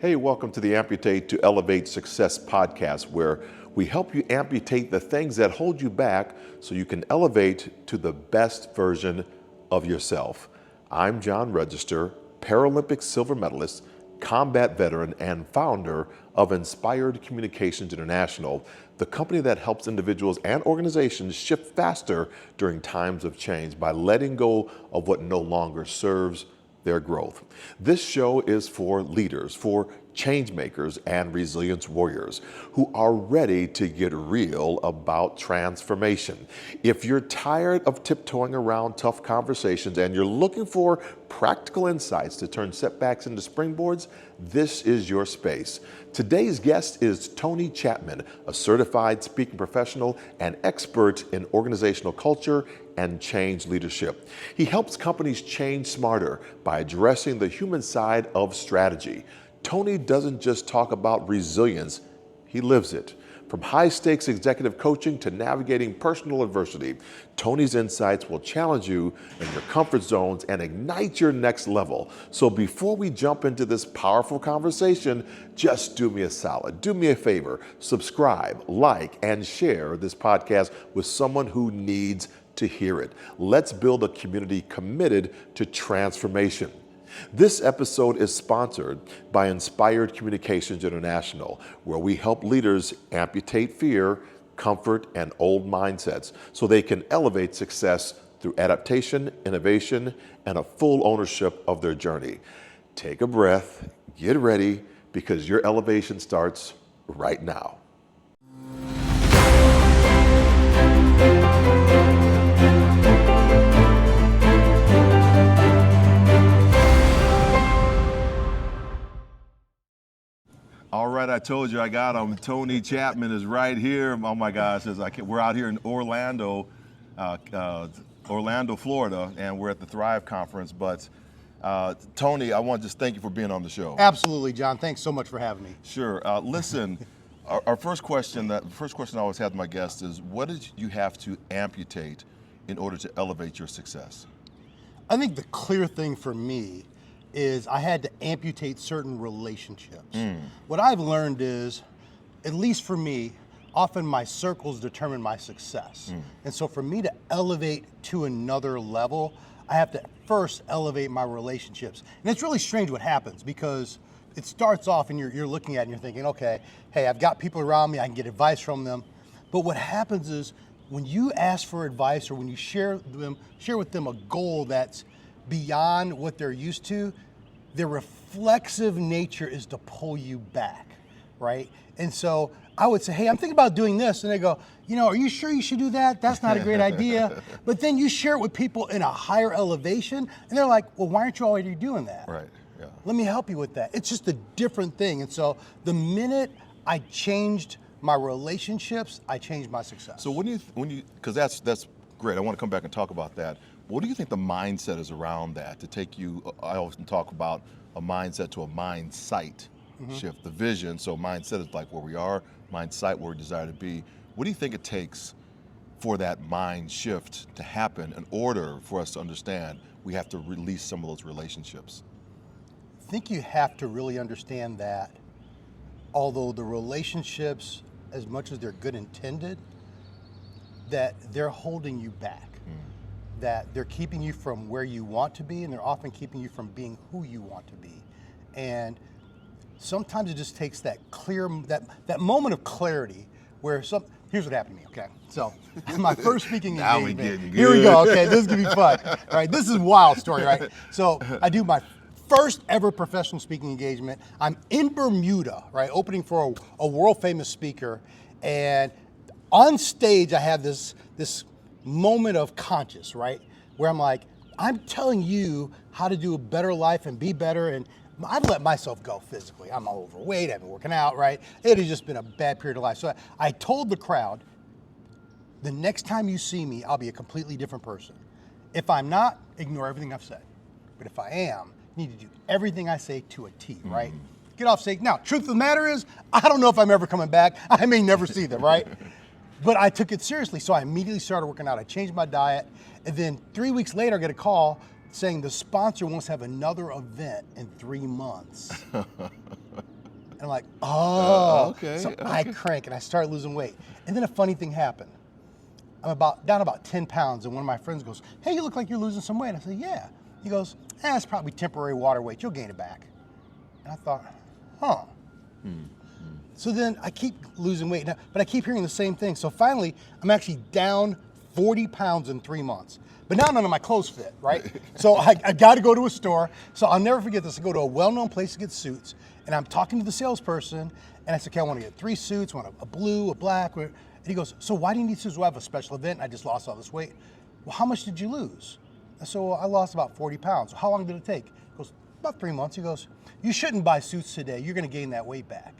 Hey, welcome to the Amputate to Elevate Success podcast, where we help you amputate the things that hold you back so you can elevate to the best version of yourself. I'm John Register, Paralympic silver medalist, combat veteran, and founder of Inspired Communications International, the company that helps individuals and organizations shift faster during times of change by letting go of what no longer serves their growth. This show is for leaders, for change makers and resilience warriors who are ready to get real about transformation. If you're tired of tiptoeing around tough conversations and you're looking for practical insights to turn setbacks into springboards, this is your space. Today's guest is Tony Chatman, a certified speaking professional and expert in organizational culture and change leadership. He helps companies change smarter by addressing the human side of strategy. Tony doesn't just talk about resilience, he lives it. From high-stakes executive coaching to navigating personal adversity, Tony's insights will challenge you in your comfort zones and ignite your next level. So before we jump into this powerful conversation, just do me a solid, do me a favor, subscribe, like, and share this podcast with someone who needs to hear it. Let's build a community committed to transformation. This episode is sponsored by Inspired Communications International, where we help leaders amputate fear, comfort, and old mindsets so they can elevate success through adaptation, innovation, and a full ownership of their journey. Take a breath, get ready, because your elevation starts right now. All right, I told you I got him. Tony Chatman is right here. Oh my gosh, we're out here in Orlando, Florida, and we're at the Thrive Conference. But Tony, I want to just thank you for being on the show. Absolutely, John. Thanks so much for having me. Sure. Listen, our first question I always have to my guests is, what did you have to amputate in order to elevate your success? I think the clear thing for me is I had to amputate certain relationships. What I've learned is, at least for me, often my circles determine my success. And so for me to elevate to another level, I have to first elevate my relationships. And it's really strange what happens, because it starts off and you're looking at it and you're thinking, okay, hey, I've got people around me, I can get advice from them. But what happens is when you ask for advice or when you share with them a goal that's beyond what they're used to, their reflexive nature is to pull you back, right? And so I would say, hey, I'm thinking about doing this. And they go, are you sure you should do that? That's not a great idea. But then you share it with people in a higher elevation, and they're like, well, why aren't you already doing that? Right, yeah. Let me help you with that. It's just a different thing. And so the minute I changed my relationships, I changed my success. So when you, because that's great. I want to come back and talk about that. What do you think the mindset is around that to take you? I often talk about a mindset to a mind sight shift, the vision. So mindset is like where we are, mind sight where we desire to be. What do you think it takes for that mind shift to happen in order for us to understand we have to release some of those relationships? I think you have to really understand that although the relationships, as much as they're good intended, that they're holding you back. That they're keeping you from where you want to be, and they're often keeping you from being who you want to be. And sometimes it just takes that that moment of clarity where here's what happened to me, okay? So my first speaking engagement, here we go, okay, this is gonna be fun. All right, this is a wild story, right? So I do my first ever professional speaking engagement. I'm in Bermuda, right, opening for a world famous speaker, and on stage I have this moment of conscious, right? Where I'm like, I'm telling you how to do a better life and be better, and I've let myself go physically. I'm overweight, I've been working out, right? It has just been a bad period of life. So I told the crowd, the next time you see me, I'll be a completely different person. If I'm not, ignore everything I've said. But if I am, you need to do everything I say to a T, right? Get off stage. Now, truth of the matter is, I don't know if I'm ever coming back. I may never see them, right? But I took it seriously, so I immediately started working out. I changed my diet, and then 3 weeks later, I get a call saying the sponsor wants to have another event in 3 months. I'm like, oh, okay, so okay. I crank and I start losing weight. And then a funny thing happened. I'm down about 10 pounds, and one of my friends goes, hey, you look like you're losing some weight. I said, yeah. He goes, it's probably temporary water weight. You'll gain it back. And I thought, huh. So then I keep losing weight, but I keep hearing the same thing. So finally, I'm actually down 40 pounds in 3 months. But now none of my clothes fit, right? So I got to go to a store. So I'll never forget this. I go to a well-known place to get suits, and I'm talking to the salesperson, and I said, okay, I want to get 3 suits, I want a blue, a black. And he goes, so why do you need suits? Well, I have a special event. I just lost all this weight. Well, how much did you lose? I said, well, I lost about 40 pounds. How long did it take? He goes, about 3 months. He goes, you shouldn't buy suits today. You're going to gain that weight back.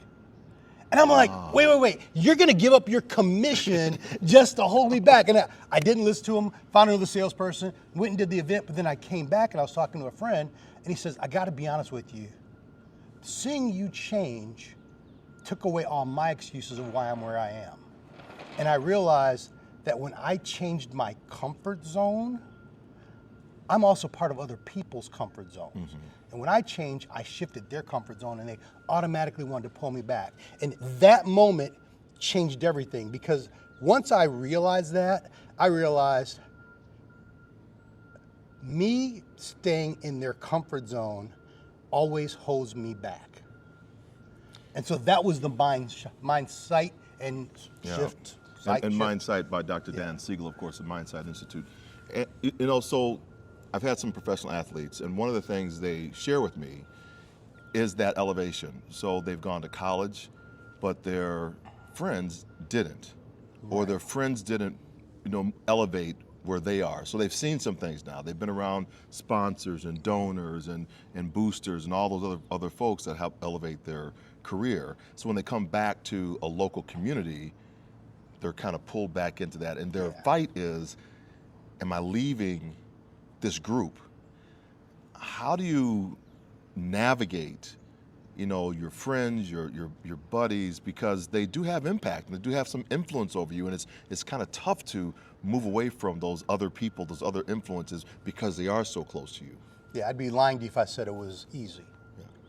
And I'm like, wait. You're going to give up your commission just to hold me back. And I didn't listen to him, found another salesperson, went and did the event. But then I came back and I was talking to a friend, and he says, I got to be honest with you. Seeing you change took away all my excuses of why I'm where I am. And I realized that when I changed my comfort zone, I'm also part of other people's comfort zones. And when I changed, I shifted their comfort zone, and they automatically wanted to pull me back. And that moment changed everything, because once I realized that, I realized me staying in their comfort zone always holds me back. And so that was the mindset and shift. And Mindsight by Dr. Dan Siegel, of course, the Mindsight Institute. And, so I've had some professional athletes, and one of the things they share with me is that elevation. So they've gone to college, but their friends didn't, or their friends didn't, elevate where they are. So they've seen some things now. They've been around sponsors and donors and boosters and all those other folks that help elevate their career. So when they come back to a local community, they're kind of pulled back into that. And their fight is, am I leaving this group? How do you navigate, your friends, your buddies, because they do have impact and they do have some influence over you, and it's kind of tough to move away from those other people, those other influences, because they are so close to you. Yeah, I'd be lying to you if I said it was easy,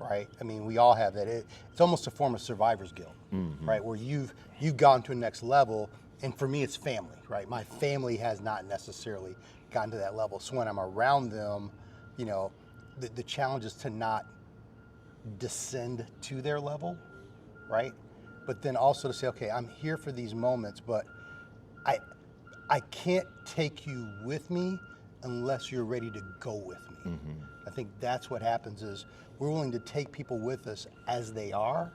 right? I mean, we all have that. It's almost a form of survivor's guilt, right? Where you've gone to a next level, and for me, it's family, right? My family has not necessarily gotten to that level. So when I'm around them, the challenge is to not descend to their level, right? But then also to say, okay, I'm here for these moments, but I can't take you with me unless you're ready to go with me. I think that's what happens, is we're willing to take people with us as they are,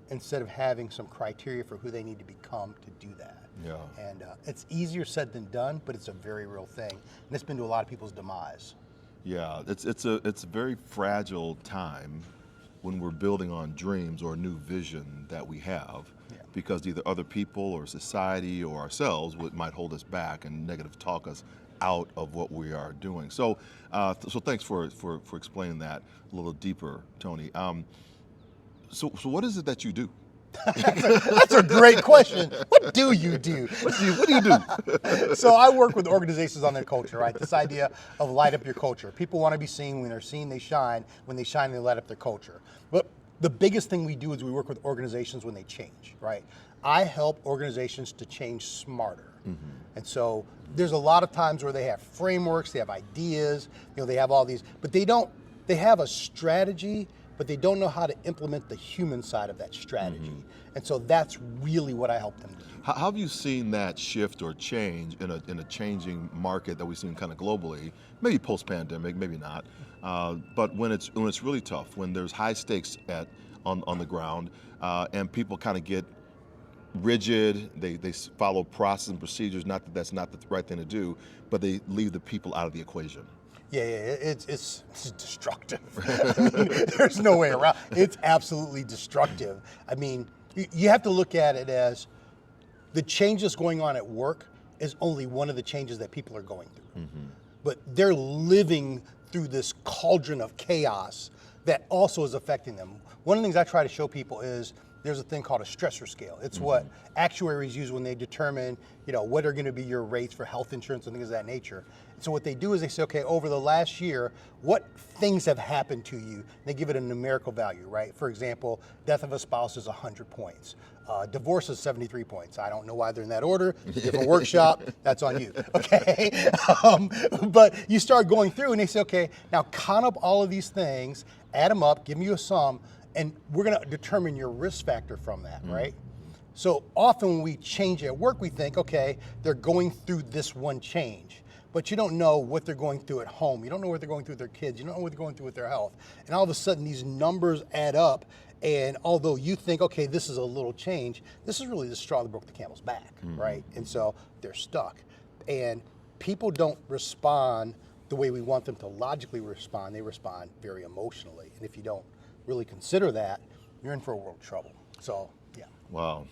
instead of having some criteria for who they need to become to do that. Yeah. And it's easier said than done, but it's a very real thing. And it's been to a lot of people's demise. Yeah, it's a very fragile time when we're building on dreams or a new vision that we have, because either other people or society or ourselves might hold us back and negative talk us out of what we are doing. So, so thanks for explaining that a little deeper, Tony. So what is it that you do? That's a great question. What do you do? What do you do? So I work with organizations on their culture, right? This idea of light up your culture. People want to be seen. When they're seen, they shine. When they shine, they light up their culture. But the biggest thing we do is we work with organizations when they change, right? I help organizations to change smarter. And so there's a lot of times where they have frameworks, they have ideas, they have all these, but they have a strategy, but they don't know how to implement the human side of that strategy. And so that's really what I help them do. How have you seen that shift or change in a changing market that we've seen kind of globally, maybe post-pandemic, maybe not, but when it's really tough, when there's high stakes on the ground, and people kind of get rigid, they follow process and procedures, not that that's not the right thing to do, but they leave the people out of the equation. Yeah, it's destructive. I mean, there's no way around. It's absolutely destructive. I mean, you have to look at it as the changes going on at work is only one of the changes that people are going through. But they're living through this cauldron of chaos that also is affecting them. One of the things I try to show people is there's a thing called a stressor scale. It's what actuaries use when they determine, what are going to be your rates for health insurance and things of that nature. So what they do is they say, okay, over the last year, what things have happened to you? They give it a numerical value, right? For example, death of a spouse is 100 points. Divorce is 73 points. I don't know why they're in that order. It's a different workshop. That's on you, okay? But you start going through and they say, okay, now count up all of these things, add them up, give me a sum, and we're gonna determine your risk factor from that, right? So often when we change at work, we think, okay, they're going through this one change, but you don't know what they're going through at home. You don't know what they're going through with their kids. You don't know what they're going through with their health. And all of a sudden these numbers add up, and although you think, okay, this is a little change, this is really the straw that broke the camel's back, right? And so they're stuck. And people don't respond the way we want them to logically respond. They respond very emotionally. And if you don't really consider that, you're in for a world of trouble. So, yeah. Wow.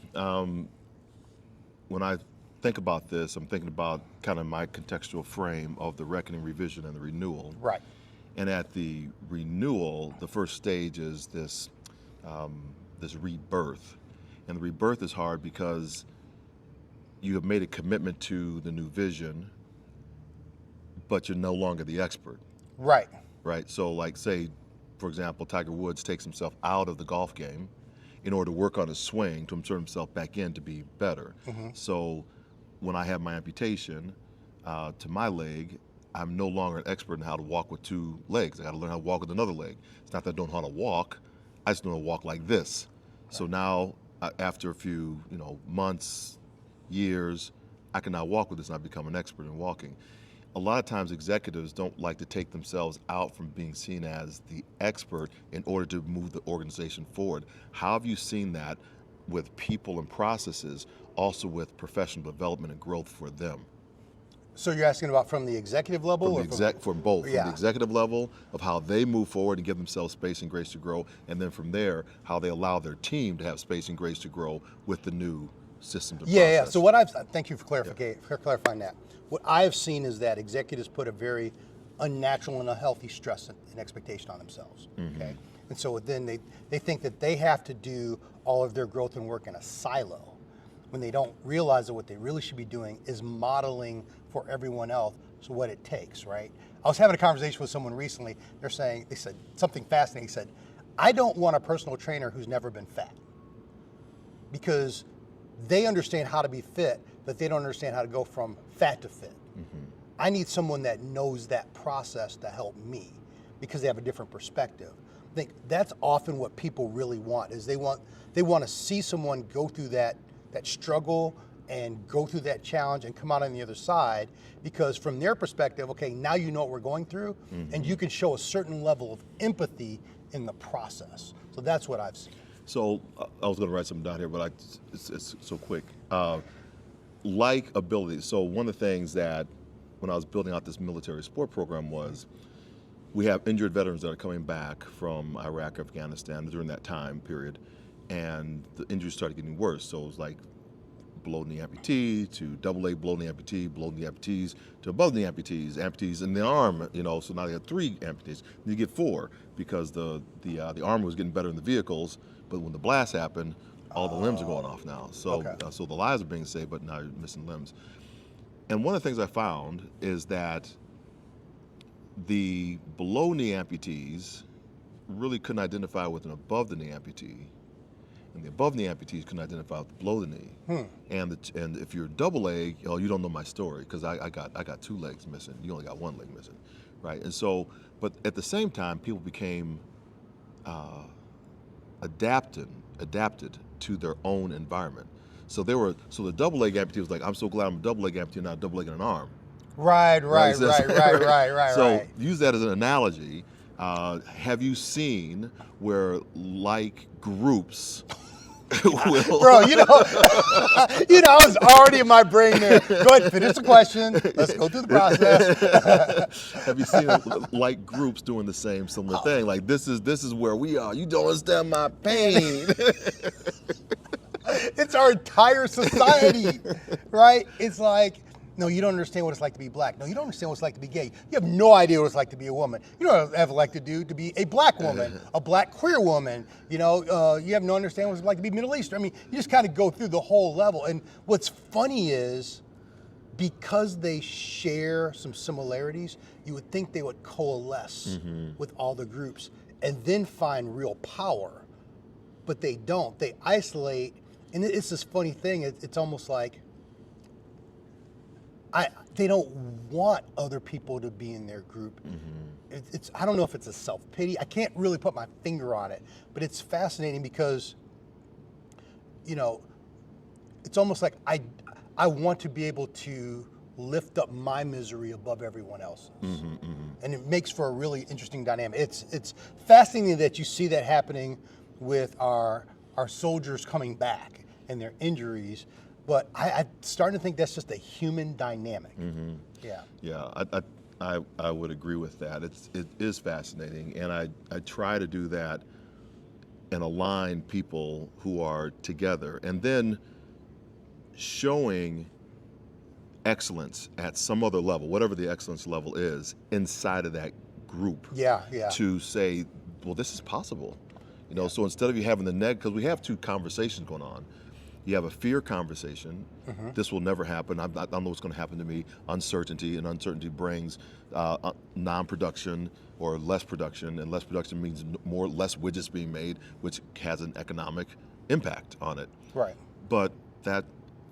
When I think about this, I'm thinking about kind of my contextual frame of the reckoning, revision, and the renewal. Right. And at the renewal, the first stage is this rebirth. And the rebirth is hard because you have made a commitment to the new vision, but you're no longer the expert. Right. Right. So like say, for example, Tiger Woods takes himself out of the golf game in order to work on his swing to insert himself back in to be better. So when I have my amputation to my leg, I'm no longer an expert in how to walk with two legs. I got to learn how to walk with another leg. It's not that I don't know how to walk, I just know how to walk like this. Right. So now, after a few months, years, I can now walk with this and I become an expert in walking. A lot of times executives don't like to take themselves out from being seen as the expert in order to move the organization forward. How have you seen that with people and processes, also with professional development and growth for them? So you're asking about from the executive level? From both. Yeah. From the executive level of how they move forward and give themselves space and grace to grow, and then from there, how they allow their team to have space and grace to grow with the new systems and process. Yeah. So thank you for clarifying that. What I've seen is that executives put a very unnatural and unhealthy stress and expectation on themselves, okay? And so then they think that they have to do all of their growth and work in a silo when they don't realize that what they really should be doing is modeling for everyone else what it takes, right? I was having a conversation with someone recently. They said something fascinating. He said, I don't want a personal trainer who's never been fat, because they understand how to be fit, but they don't understand how to go from fat to fit. I need someone that knows that process to help me, because they have a different perspective. I think that's often what people really want, is they want to see someone go through that struggle and go through that challenge and come out on the other side, because from their perspective, okay, now you know what we're going through, and you can show a certain level of empathy in the process. So that's what I've seen. So I was going to write something down here, but it's so quick. Like ability. So one of the things that when I was building out this military support program was, we have injured veterans that are coming back from Iraq, Afghanistan during that time period, and the injuries started getting worse. So it was like below knee amputee to double A below knee amputee, below knee amputees to above knee amputees in the arm. So now they have 3 amputees. You get 4 because the armor was getting better in the vehicles, but when the blast happened, all the limbs are going off now. So so the lives are being saved, but now you're missing limbs. And one of the things I found is that the below knee amputees really couldn't identify with an above the knee amputee, and the above knee amputees couldn't identify with the below the knee. And if you're double A, you don't know my story, because I got 2 legs missing. You only got 1 leg missing, right? And so, but at the same time, people became adapted to their own environment. So the double leg amputee was like, I'm so glad I'm a double leg amputee, not a double leg in an arm. Right. So use that as an analogy. Have you seen where like groups will... Bro, I was already in my brain there. Go ahead, finish the question. Let's go through the process. Have you seen like groups doing the similar thing? Like, this is where we are. You don't understand my pain. It's our entire society, right? It's like, No, you don't understand what it's like to be black. No, you don't understand what it's like to be gay. You have no idea what it's like to be a woman. You don't have like to do to be a black woman, a black queer woman. You know, you have no understanding what it's like to be Middle Eastern. I mean, you just kind of go through the whole level. And what's funny is, because they share some similarities, you would think they would coalesce with all the groups and then find real power. But they don't. They isolate. And it's this funny thing. It's almost like they don't want other people to be in their group. I don't know if it's a self-pity. I can't really put my finger on it. But it's fascinating because, you know, it's almost like I want to be able to lift up my misery above everyone else's. And it makes for a really interesting dynamic. It's fascinating that you see that happening with our soldiers coming back and their injuries, but I'm starting to think that's just a human dynamic. Yeah, I would agree with that. It is fascinating, and I try to do that and align people who are together, and then showing excellence at some other level, whatever the excellence level is, inside of that group. To say, well, this is possible. You know, so instead of you having the because we have two conversations going on. You have a fear conversation. This will never happen. I don't know what's going to happen to me. Uncertainty, and uncertainty brings non-production or less production, and less production means less widgets being made, which has an economic impact on it. Right. But that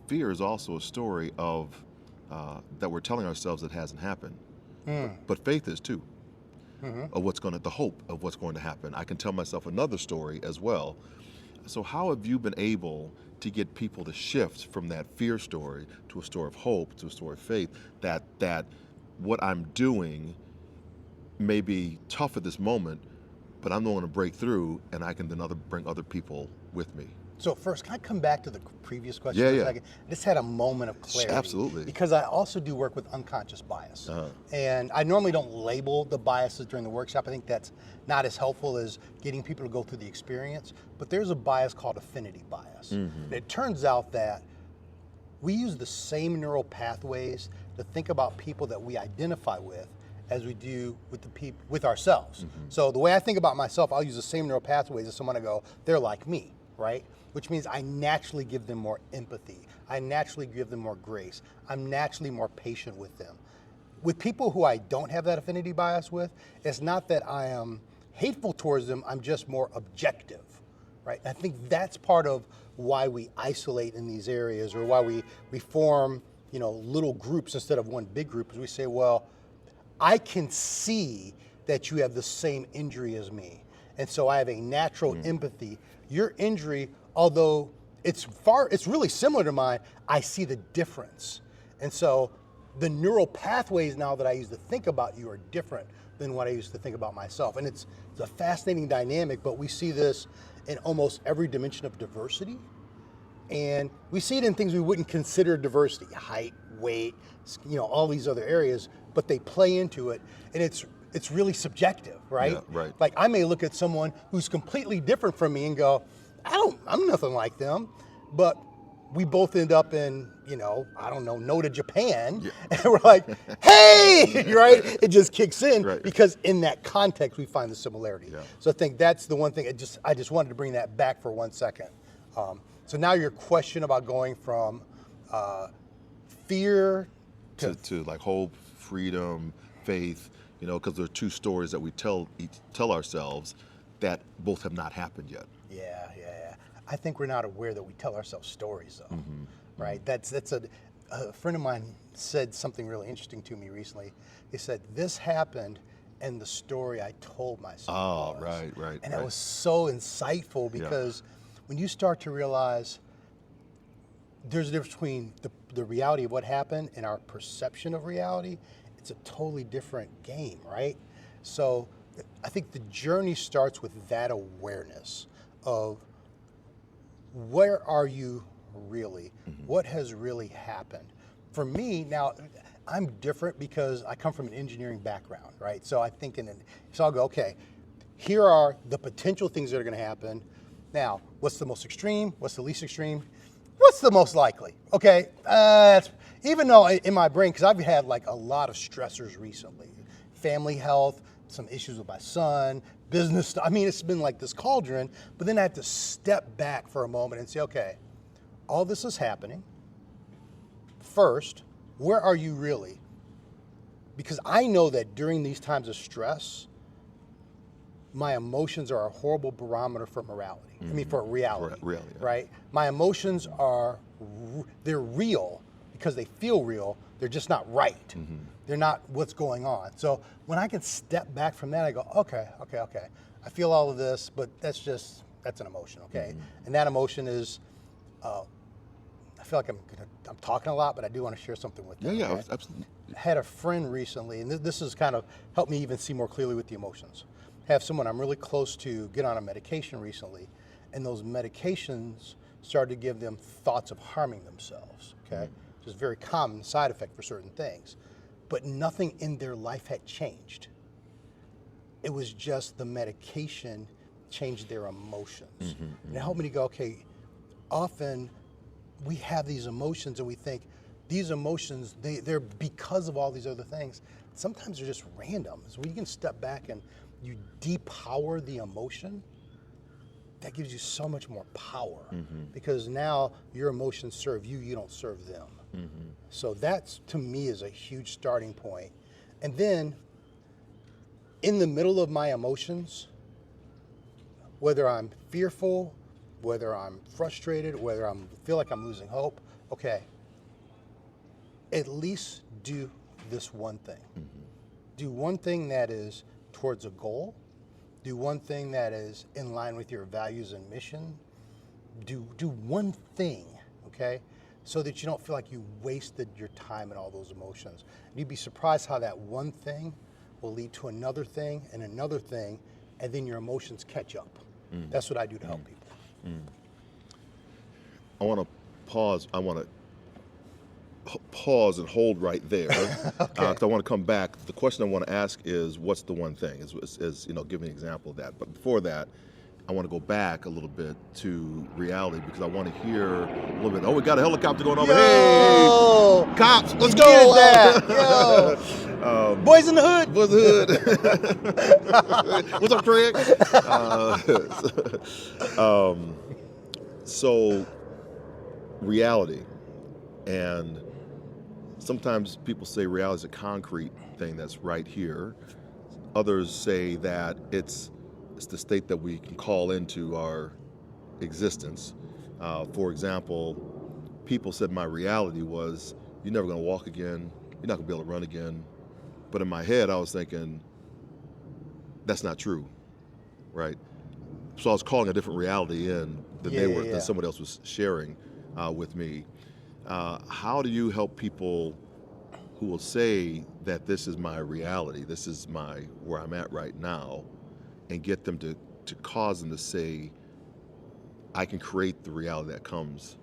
fear is also a story of that we're telling ourselves that hasn't happened. But faith is too. Of the hope of what's going to happen. I can tell myself another story as well. So how have you been able to get people to shift from that fear story to a story of hope, to a story of faith, that what I'm doing may be tough at this moment, but I'm going to break through, and I can then bring other people with me? So first, can I come back to the previous question for a second? I just had a moment of clarity. Absolutely. Because I also do work with unconscious bias. And I normally don't label the biases during the workshop. I think that's not as helpful as getting people to go through the experience. But there's a bias called affinity bias. And it turns out that we use the same neural pathways to think about people that we identify with as we do with ourselves. So the way I think about myself, I'll use the same neural pathways as someone. I go, they're like me, right? Which means I naturally give them more empathy. I naturally give them more grace. I'm naturally more patient with them. With people who I don't have that affinity bias with, it's not that I am hateful towards them, I'm just more objective, right? I think that's part of why we isolate in these areas, or why we form, you know, little groups instead of one big group, is we say, well, I can see that you have the same injury as me. And so I have a natural empathy. Your injury, although it's really similar to mine, I see the difference. And so the neural pathways now that I use to think about you are different than what I used to think about myself. And it's a fascinating dynamic, but we see this in almost every dimension of diversity. And we see it in things we wouldn't consider diversity, height, weight, you know, all these other areas, but they play into it. And it's really subjective, right? Yeah, right. Like I may look at someone who's completely different from me and go, I'm nothing like them, but we both end up in, you know, I don't know, no to Japan, and we're like, hey, right? It just kicks in because in that context we find the similarity. So I think that's the one thing. I just wanted to bring that back for 1 second. So now your question about going from fear to like hope, freedom, faith, you know, because there are two stories that we tell ourselves that both have not happened yet. Yeah. I think we're not aware that we tell ourselves stories, though, right? That's a friend of mine said something really interesting to me recently. He said, this happened, and the story I told myself was. Right. And it was so insightful because when you start to realize there's a difference between the reality of what happened and our perception of reality, it's a totally different game, right? So I think the journey starts with that awareness of where are you really? What has really happened? For me, now, I'm different because I come from an engineering background, right? So I think so I'll go, okay, here are the potential things that are going to happen. Now, what's the most extreme? What's the least extreme? What's the most likely? Okay, even though in my brain, because I've had like a lot of stressors recently, family health, some issues with my son, business stuff. I mean, it's been like this cauldron, but then I have to step back for a moment and say, okay, all this is happening. First, where are you really? Because I know that during these times of stress, my emotions are a horrible barometer for morality. I mean, for reality, Really, yeah. right? My emotions they're real because they feel real. They're just not right. They're not what's going on. So when I can step back from that, I go, okay. I feel all of this, but that's an emotion, okay? And that emotion is, I feel like I'm talking a lot, but I do want to share something with you. Yeah, okay? absolutely. I had a friend recently, and this has kind of helped me even see more clearly with the emotions. I have someone I'm really close to get on a medication recently, and those medications started to give them thoughts of harming themselves, okay? Which is a very common side effect for certain things. But nothing in their life had changed. It was just the medication changed their emotions. And it helped me to go, okay, often we have these emotions and we think these emotions, they're because of all these other things. Sometimes they're just random. So when you can step back and you depower the emotion, that gives you so much more power because now your emotions serve you, you don't serve them. So that's, to me, is a huge starting point. And then in the middle of my emotions, whether I'm fearful, whether I'm frustrated, whether I feel like I'm losing hope, okay, at least do this one thing. Do one thing that is towards a goal. Do one thing that is in line with your values and mission. Do one thing, okay? So that you don't feel like you wasted your time and all those emotions. And you'd be surprised how that one thing will lead to another thing, and then your emotions catch up. That's what I do to help people. I want to pause. I want to pause and hold right there because I want to come back. The question I want to ask is, what's the one thing? Is give me an example of that. But before that, I want to go back a little bit to reality because I want to hear a little bit. Oh, we got a helicopter going over. Yo! Hey, cops, let's You go! did that. Yo! Boys in the Hood. Boys in the Hood. What's up, Craig? So reality, and sometimes people say reality is a concrete thing that's right here. Others say that it's the state that we can call into our existence. For example, people said my reality was, you're never going to walk again, you're not going to be able to run again. But in my head, I was thinking, that's not true, right? So I was calling a different reality in than than somebody else was sharing with me. How do you help people who will say that this is my reality, this is where I'm at right now, and get them to cause them to say, I can create the reality that comes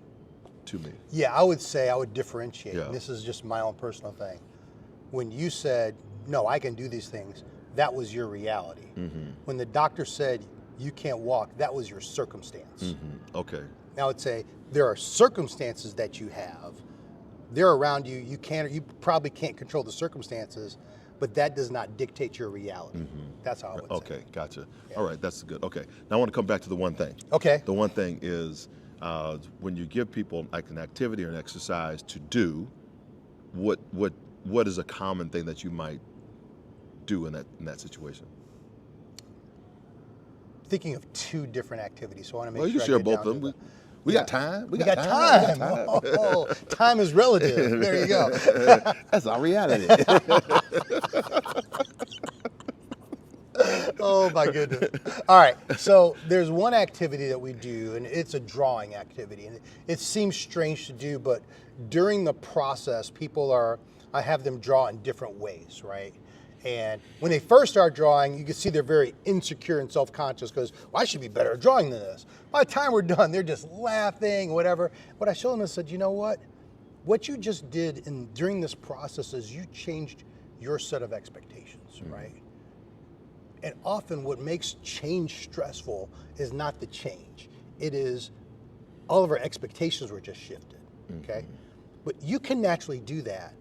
to me? Yeah, I would say I would differentiate. Yeah. This is just my own personal thing. When you said, no, I can do these things, that was your reality. When the doctor said you can't walk, that was your circumstance. Okay. Now I would say there are circumstances that you have. They're around you. You probably can't control the circumstances, but that does not dictate your reality. That's how I would say. Okay, gotcha. Yeah. All right, that's good. Okay, now I want to come back to the one thing. Okay. The one thing is when you give people like an activity or an exercise to do, what is a common thing that you might do in that situation? Thinking of two different activities, so I want to make well, sure you I share get both down of them. to We got time. We got time. Oh, time is relative. There you go. That's our reality. Oh my goodness. All right, so there's one activity that we do, and it's a drawing activity, and it seems strange to do, but during the process, I have them draw in different ways, right? And when they first start drawing, you can see they're very insecure and self-conscious because, well, I should be better at drawing than this. By the time we're done, they're just laughing, whatever. What I showed them is said, you know what? What you just did during this process is you changed your set of expectations, right? And often what makes change stressful is not the change. It is all of our expectations were just shifted, okay? But you can naturally do that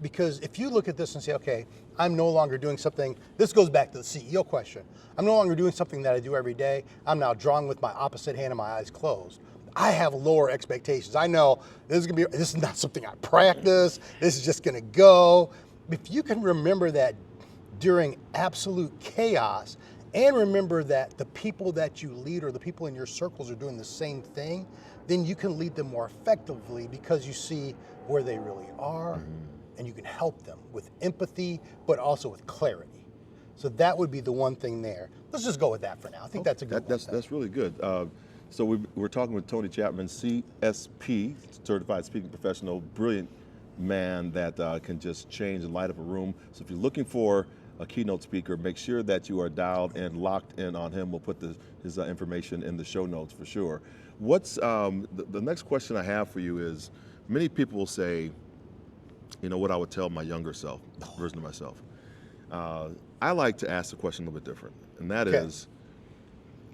because if you look at this and say, okay, I'm no longer doing something, this goes back to the CEO question. I'm no longer doing something that I do every day. I'm now drawing with my opposite hand and my eyes closed. I have lower expectations. I know this is not something I practice. This is just gonna go. If you can remember that during absolute chaos, and remember that the people that you lead or the people in your circles are doing the same thing, then you can lead them more effectively because you see where they really are, and you can help them with empathy, but also with clarity. So that would be the one thing there. Let's just go with that for now. I think that's a good one. That's really good. So we're talking with Tony Chatman, CSP, Certified Speaking Professional, brilliant man that can just change and light up a room. So if you're looking for a keynote speaker, make sure that you are dialed and locked in on him. We'll put his information in the show notes for sure. What's the next question I have for you is, many people will say, you know, what I would tell my younger self, version of myself. I like to ask the question a little bit different, and that is,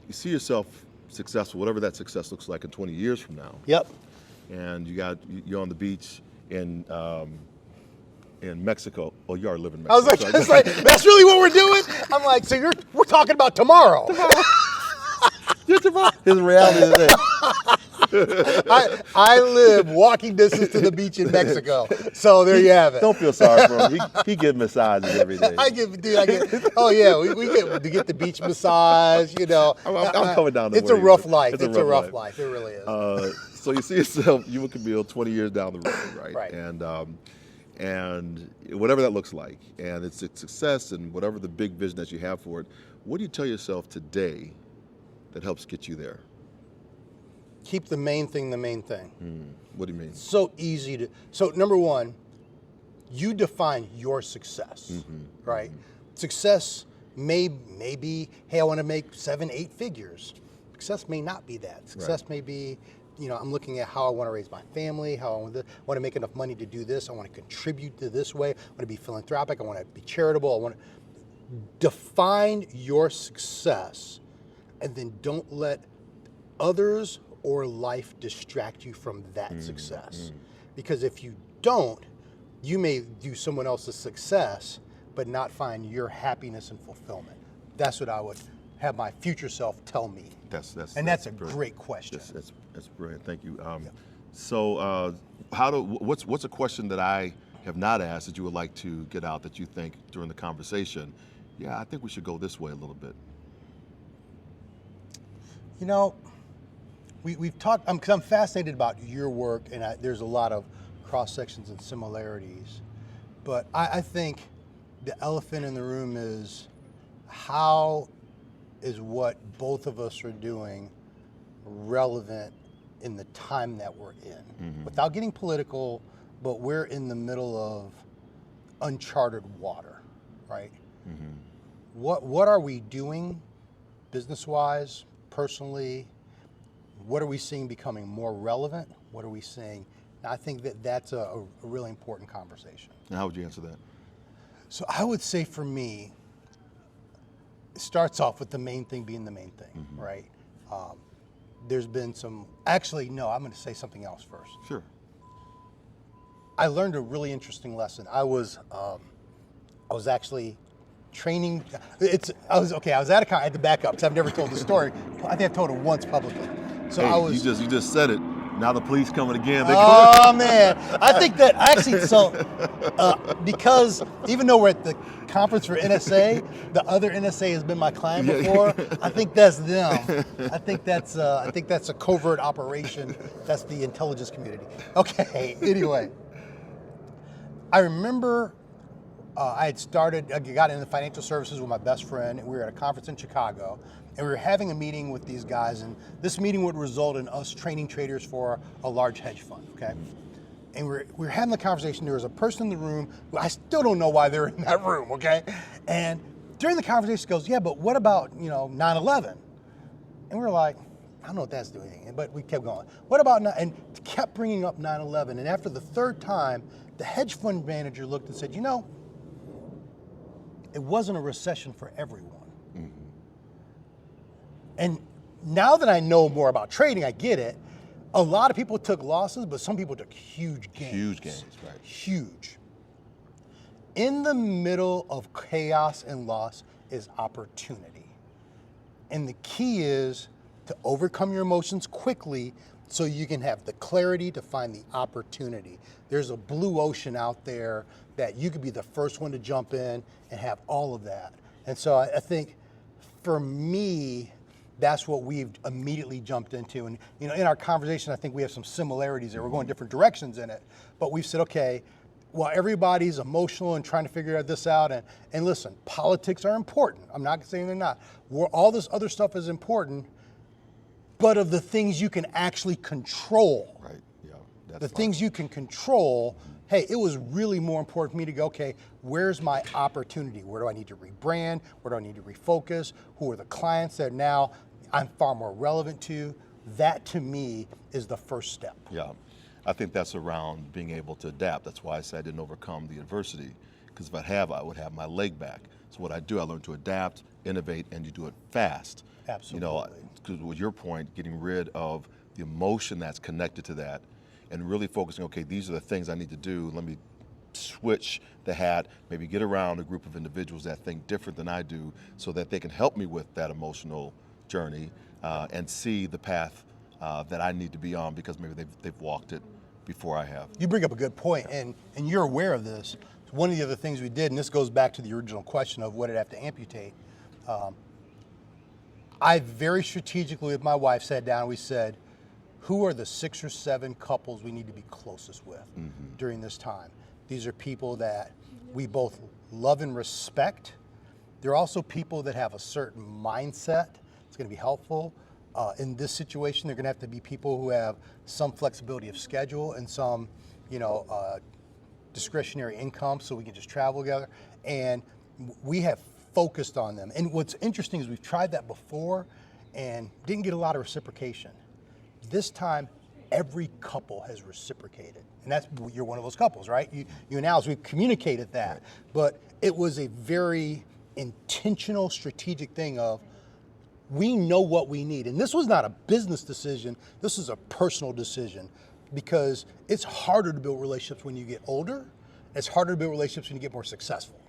you see yourself successful, whatever that success looks like in 20 years from now. Yep. And you're on the beach in Mexico. Oh, you already live in Mexico. I was like, that's really what we're doing? I'm like, so we're talking about tomorrow. His reality today. I live walking distance to the beach in Mexico. So there you have it. Don't feel sorry for him. He gives massages every day. Oh yeah, we get the beach massage, you know. I'm coming down the It's a rough life. It's a rough life. It really is. So you see yourself, you could be 20 years down the road, right? Right. And whatever that looks like, and it's a success and whatever the big vision that you have for it, what do you tell yourself today that helps get you there? Keep the main thing the main thing. What do you mean? So easy to, so number one, you define your success, right? Success may be, hey, I want to make 7-8 figures. Success may not be that. Success may be, you know, I'm looking at how I want to raise my family, how I want to make enough money to do this. I want to contribute to this way. I want to be philanthropic. I want to be charitable. I want to define your success, and then don't let others or life distract you from that success. Because if you don't, you may do someone else's success, but not find your happiness and fulfillment. That's what I would have my future self tell me. That's a great question. That's brilliant. Thank you. So, what's a question that I have not asked that you would like to get out that you think during the conversation? Yeah, I think we should go this way a little bit. You know, we've talked. I'm fascinated about your work, and there's a lot of cross sections and similarities. But I think the elephant in the room is, how is what both of us are doing relevant in the time that we're in? Without getting political, but we're in the middle of uncharted water, right? What are we doing business-wise, personally? What are we seeing becoming more relevant? What are we seeing? I think that's a really important conversation. And how would you answer that? So I would say for me, it starts off with the main thing being the main thing, right? There's been some, actually, no, I'm going to say something else first. Sure. I learned a really interesting lesson. I was actually training. I was at a, I had to back up because I've never told the story. I think I've told it once publicly. So hey, you just said it. Now the police coming again. Oh man, I think that actually, because even though we're at the conference for NSA, the other NSA has been my client before. I think that's them. I think that's a covert operation. That's the intelligence community. Okay. Anyway, I remember I got into financial services with my best friend, and we were at a conference in Chicago. And we were having a meeting with these guys, and this meeting would result in us training traders for a large hedge fund, okay? And we were having the conversation. There was a person in the room who I still don't know why they're in that room, okay? And during the conversation, he goes, yeah, but what about, 9/11? And we were like, I don't know what that's doing, but we kept going. What about, and kept bringing up 9/11. And after the third time, the hedge fund manager looked and said, it wasn't a recession for everyone. And now that I know more about trading, I get it. A lot of people took losses, but some people took huge gains. Huge gains, right. Huge. In the middle of chaos and loss is opportunity. And the key is to overcome your emotions quickly so you can have the clarity to find the opportunity. There's a blue ocean out there that you could be the first one to jump in and have all of that. And so I think for me, that's what we've immediately jumped into. And in our conversation, I think we have some similarities there. We're going different directions in it. But we've said, okay, while everybody's emotional and trying to figure this out, and listen, politics are important. I'm not saying they're not. All this other stuff is important, but of the things you can actually control. Right, yeah. The things you can control, hey, it was really more important for me to go, okay, where's my opportunity? Where do I need to rebrand? Where do I need to refocus? Who are the clients that now I'm far more relevant to? That to me is the first step. Yeah, I think that's around being able to adapt. That's why I said I didn't overcome the adversity, because if I would have my leg back. So what I do, I learn to adapt, innovate, and you do it fast. Absolutely. Because with your point, getting rid of the emotion that's connected to that and really focusing, okay, these are the things I need to do. Let me switch the hat, maybe get around a group of individuals that think different than I do so that they can help me with that emotional journey and see the path that I need to be on because maybe they've walked it before I have. You bring up a good point, and you're aware of this. One of the other things we did, and this goes back to the original question of what did I have to amputate, I very strategically with my wife sat down, we said, who are the 6 or 7 couples we need to be closest with during this time? These are people that we both love and respect. They're also people that have a certain mindset. It's going to be helpful. In this situation, they're going to have to be people who have some flexibility of schedule and some, discretionary income so we can just travel together. And we have focused on them. And what's interesting is we've tried that before and didn't get a lot of reciprocation. This time, every couple has reciprocated. And you're one of those couples, right? You and Alice, we've communicated that. But it was a very intentional, strategic thing of, we know what we need. And this was not a business decision, this is a personal decision, because it's harder to build relationships when you get older. It's harder to build relationships when you get more successful.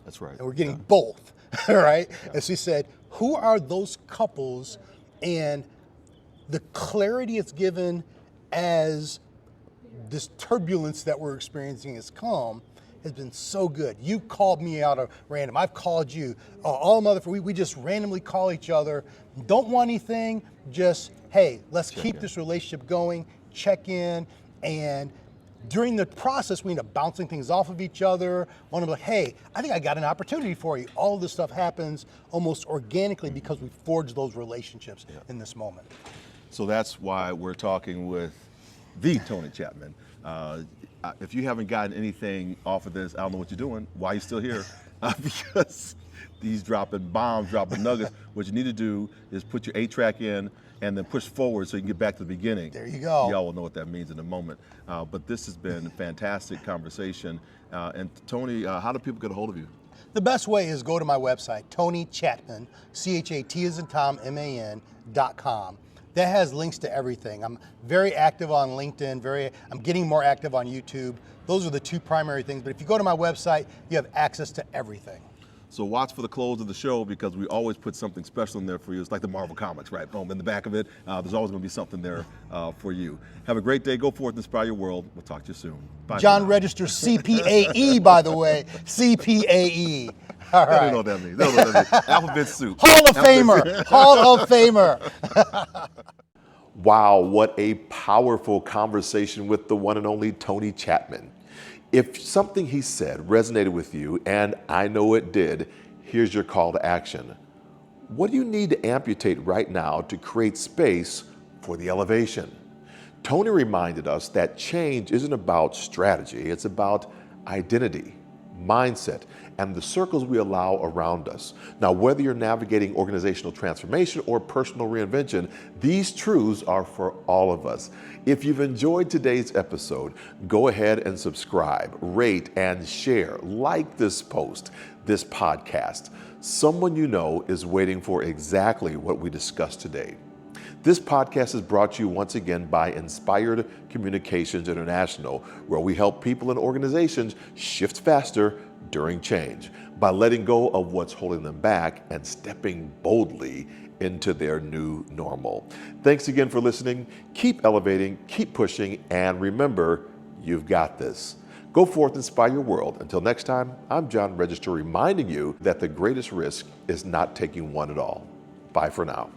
That's right. And we're getting both, right? Yeah. And so he said, who are those couples? And the clarity it's given as this turbulence that we're experiencing has come has been so good. You called me out of random. I've called you. All them other, we just randomly call each other. Don't want anything. Just, hey, let's keep this relationship going. Check in. And during the process, we end up bouncing things off of each other. One of them like, hey, I think I got an opportunity for you. All of this stuff happens almost organically because we forged those relationships in this moment. So that's why we're talking with the Tony Chatman. If you haven't gotten anything off of this, I don't know what you're doing. Why are you still here? Because he's dropping bombs, dropping nuggets. What you need to do is put your 8-track in and then push forward so you can get back to the beginning. There you go. Y'all will know what that means in a moment. But this has been a fantastic conversation. And Tony, how do people get a hold of you? The best way is go to my website, Tony Chatman, C-H-A-T as in Tom, M-A-N.com. That has links to everything. I'm very active on LinkedIn, I'm getting more active on YouTube. Those are the 2 primary things, but if you go to my website, you have access to everything. So watch for the close of the show because we always put something special in there for you. It's like the Marvel Comics, right? Boom, in the back of it, there's always gonna be something there for you. Have a great day, go forth and inspire your world. We'll talk to you soon. Bye. John registers CPAE, by the way, CPAE. All right. I don't know what that means. I don't know what that means. Alphabet soup. Hall of Famer, Hall of Famer. Wow, what a powerful conversation with the one and only Tony Chatman. If something he said resonated with you, and I know it did, here's your call to action. What do you need to amputate right now to create space for the elevation? Tony reminded us that change isn't about strategy, it's about identity, mindset, and the circles we allow around us. Now, whether you're navigating organizational transformation or personal reinvention, these truths are for all of us. If you've enjoyed today's episode, go ahead and subscribe, rate, and share. Like this post, this podcast. Someone you know is waiting for exactly what we discussed today. This podcast is brought to you once again by Inspired Communications International, where we help people and organizations shift faster during change by letting go of what's holding them back and stepping boldly into their new normal. Thanks again for listening. Keep elevating, keep pushing, and remember, you've got this. Go forth and inspire your world. Until next time, I'm John Register reminding you that the greatest risk is not taking one at all. Bye for now.